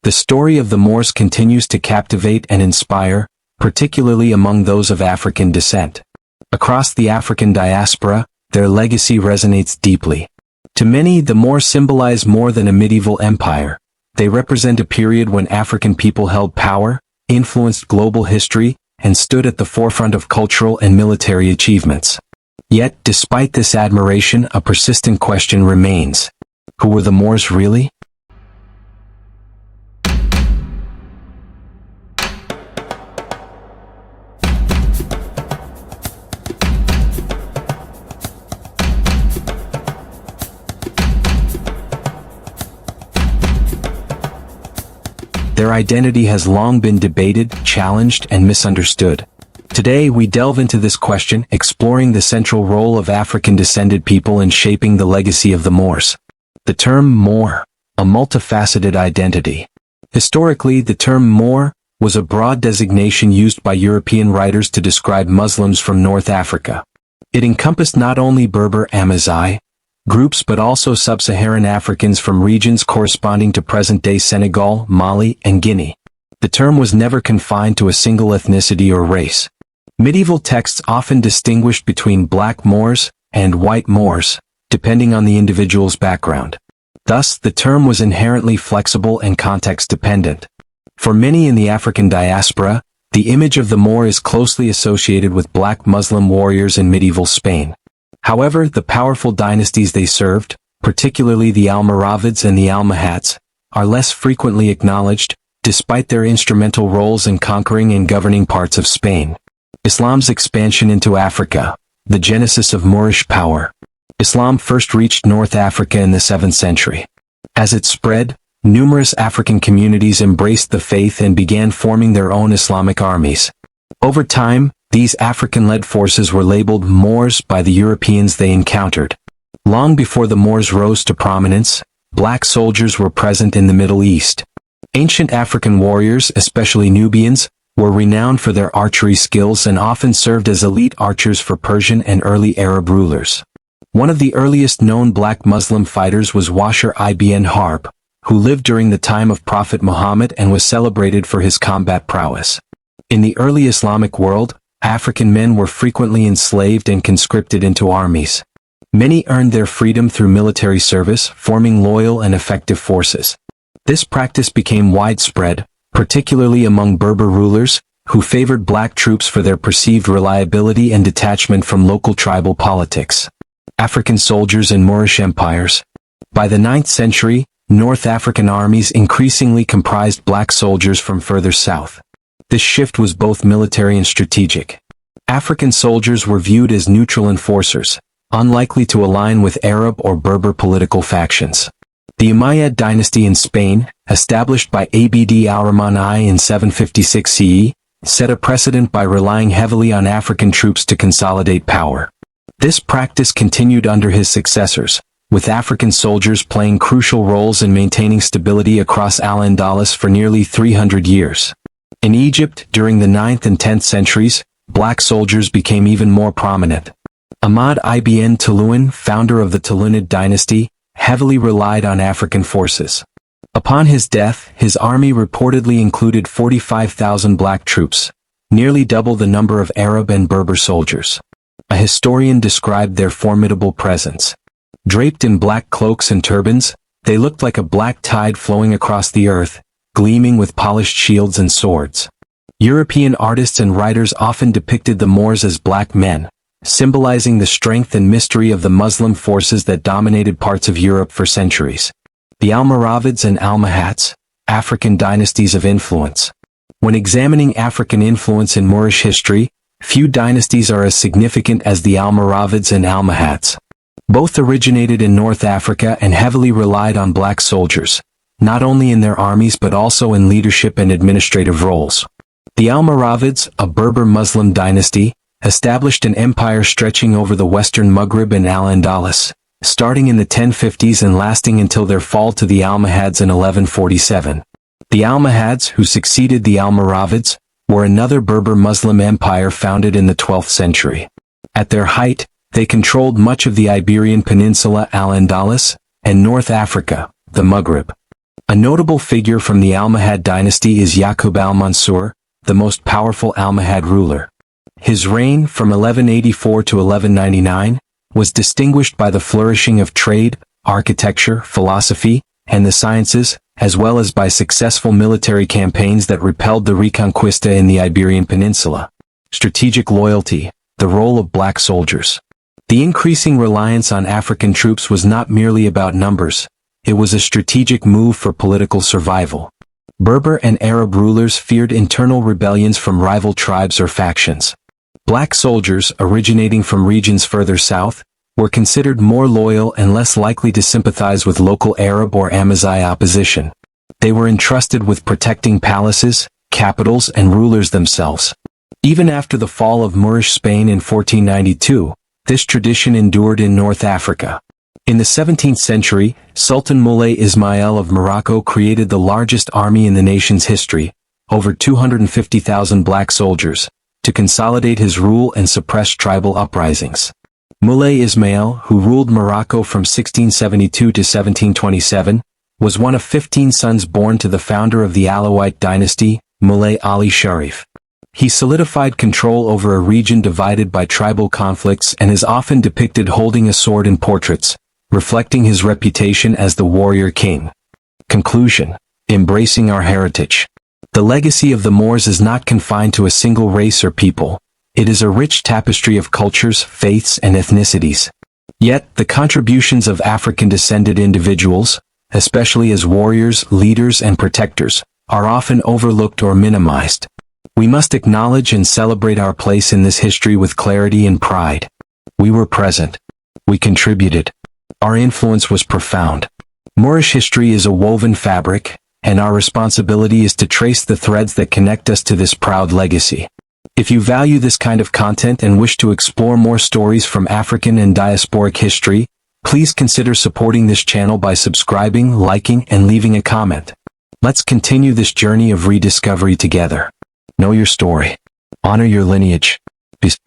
The story of the Moors continues to captivate and inspire, particularly among those of African descent. Across the African diaspora, their legacy resonates deeply. To many, the Moors symbolize more than a medieval empire. They represent a period when African people held power, influenced global history, and stood at the forefront of cultural and military achievements. Yet, despite this admiration, a persistent question remains. Who were the Moors really? Their identity has long been debated, challenged, and misunderstood. Today, we delve into this question, exploring the central role of African-descended people in shaping the legacy of the Moors. The term Moor, a multifaceted identity. Historically, the term Moor was a broad designation used by European writers to describe Muslims from North Africa. It encompassed not only Berber Amazigh groups but also sub-Saharan Africans from regions corresponding to present-day Senegal, Mali, and Guinea. The term was never confined to a single ethnicity or race. Medieval texts often distinguished between black Moors and white Moors, depending on the individual's background. Thus, the term was inherently flexible and context-dependent. For many in the African diaspora, the image of the Moor is closely associated with black Muslim warriors in medieval Spain. However, the powerful dynasties they served, particularly the Almoravids and the Almohads, are less frequently acknowledged, despite their instrumental roles in conquering and governing parts of Spain. Islam's expansion into Africa, the genesis of Moorish power. Islam first reached North Africa in the 7th century. As it spread, numerous African communities embraced the faith and began forming their own Islamic armies. Over time, these African-led forces were labeled Moors by the Europeans they encountered. Long before the Moors rose to prominence, black soldiers were present in the Middle East. Ancient African warriors, especially Nubians, were renowned for their archery skills and often served as elite archers for Persian and early Arab rulers. One of the earliest known black Muslim fighters was Washer ibn Harb, who lived during the time of Prophet Muhammad and was celebrated for his combat prowess. In the early Islamic world, African men were frequently enslaved and conscripted into armies. Many earned their freedom through military service, forming loyal and effective forces. This practice became widespread, particularly among Berber rulers, who favored black troops for their perceived reliability and detachment from local tribal politics. African soldiers in Moorish empires. By the 9th century, North African armies increasingly comprised black soldiers from further south. This shift was both military and strategic. African soldiers were viewed as neutral enforcers, unlikely to align with Arab or Berber political factions. The Umayyad dynasty in Spain, established by Abd al-Rahman I in 756 CE, set a precedent by relying heavily on African troops to consolidate power. This practice continued under his successors, with African soldiers playing crucial roles in maintaining stability across Al-Andalus for nearly 300 years. In Egypt, during the 9th and 10th centuries, black soldiers became even more prominent. Ahmad ibn Tuluan, founder of the Tulunid dynasty, heavily relied on African forces. Upon his death, his army reportedly included 45,000 black troops, nearly double the number of Arab and Berber soldiers. A historian described their formidable presence. Draped in black cloaks and turbans, they looked like a black tide flowing across the earth, gleaming with polished shields and swords. European artists and writers often depicted the Moors as black men, symbolizing the strength and mystery of the Muslim forces that dominated parts of Europe for centuries. The Almoravids and Almohads, African dynasties of influence. When examining African influence in Moorish history, few dynasties are as significant as the Almoravids and Almohads. Both originated in North Africa and heavily relied on black soldiers, not only in their armies but also in leadership and administrative roles. The Almoravids, a Berber Muslim dynasty, established an empire stretching over the western Maghreb and Al-Andalus, starting in the 1050s and lasting until their fall to the Almohads in 1147. The Almohads, who succeeded the Almoravids, were another Berber Muslim empire founded in the 12th century. At their height, they controlled much of the Iberian Peninsula, Al-Andalus, and North Africa, the Maghreb. A notable figure from the Almohad dynasty is Yaqub al-Mansur, the most powerful Almohad ruler. His reign, from 1184 to 1199, was distinguished by the flourishing of trade, architecture, philosophy, and the sciences, as well as by successful military campaigns that repelled the Reconquista in the Iberian Peninsula. Strategic loyalty, the role of black soldiers. The increasing reliance on African troops was not merely about numbers, it was a strategic move for political survival. Berber and Arab rulers feared internal rebellions from rival tribes or factions. Black soldiers, originating from regions further south, were considered more loyal and less likely to sympathize with local Arab or Amazigh opposition. They were entrusted with protecting palaces, capitals, and rulers themselves. Even after the fall of Moorish Spain in 1492, this tradition endured in North Africa. In the 17th century, Sultan Moulay Isma'il of Morocco created the largest army in the nation's history, over 250,000 black soldiers, to consolidate his rule and suppress tribal uprisings. Moulay Isma'il, who ruled Morocco from 1672 to 1727, was one of 15 sons born to the founder of the Alawite dynasty, Moulay Ali Sharif. He solidified control over a region divided by tribal conflicts and is often depicted holding a sword in portraits, reflecting his reputation as the warrior king. Conclusion: embracing our heritage. The legacy of the Moors is not confined to a single race or people. It is a rich tapestry of cultures, faiths, and ethnicities. Yet, the contributions of African-descended individuals, especially as warriors, leaders, and protectors, are often overlooked or minimized. We must acknowledge and celebrate our place in this history with clarity and pride. We were present. We contributed. Our influence was profound. Moorish history is a woven fabric, and our responsibility is to trace the threads that connect us to this proud legacy. If you value this kind of content and wish to explore more stories from African and diasporic history, please consider supporting this channel by subscribing, liking, and leaving a comment. Let's continue this journey of rediscovery together. Know your story. Honor your lineage. Peace.